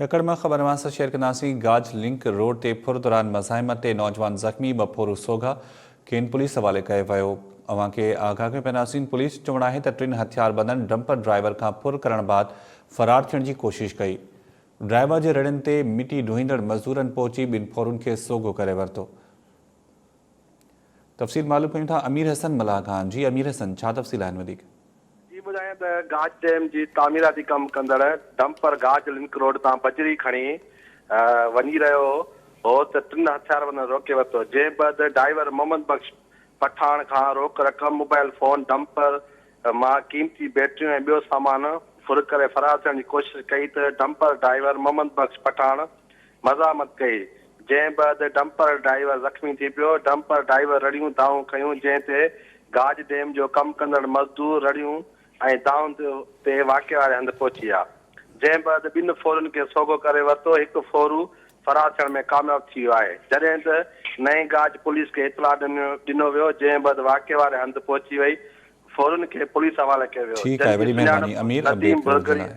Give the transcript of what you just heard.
ककड़ में ख़बर मां शेयर कंदासीं। गाज लिंक रोड ते फुर दौरान मज़ाहिमत ते नौजवान ज़ख़्मी, बपोरू सोघा खेनि पुलिस हवाले कयो वियो। अवां खे आगाह कयो पेंदासीं। पुलिस चवणु आहे त टिनि हथियारबंदनि डंपर ड्राइवर खां फुर करण बाद फ़रार थियण जी कोशिश कई। ड्राइवर जे रड़ियुनि ते मिटी ढोईंदड़ मज़दूरनि पहुची ॿिनि फोरुनि खे सोघो करे वरितो। तफ़सील मालूम कयूं था अमीर हसन मलाह खान जी। अमीर हसन, छा तफ़सील आहिनि वधीक? ॿुधायां त गाज डैम जी तामीराती कमु कंदड़ डंपर गाज लिंक रोड तां बजरी खणी वञी रहियो हो त टिनि हथियारबंदनि रोके वरितो। जंहिं बैदि ड्राइवर मोहम्मद बख्श पठाण खां रोक रक़म, मोबाइल फोन, डंपर मां क़ीमती बैटरियूं ऐं ॿियो सामान फुर करे फरार थियण जी कोशिशि कई त डंपर ड्राइवर मोहम्मद बख्श पठाण मज़ामत कई। जंहिं बैदि डंपर ड्राइवर ज़ख़्मी थी पियो। डंपर ड्राइवर रड़ियूं दाऊं कयूं, जंहिं ते गाज डैम जो कमु कंदड़ मज़दूर रड़ियूं ऐं दाउनि ते वाक़े वारे हंधि पहुची विया। जंहिं बैदि ॿिनि फोरुनि खे सोघो करे वरितो। हिकु फोरू फरार थियण में कामयाबु थी वियो आहे, जॾहिं त नई गाज पुलिस खे इतला ॾिनो वियो। जंहिं बैदि वाक़े वारे हंधि पहुची वई फोरुनि खे पुलिस हवाले कयो वियो। ठीक आहे, वॾी महिरबानी अमीर अपडेट करण जे लाइ।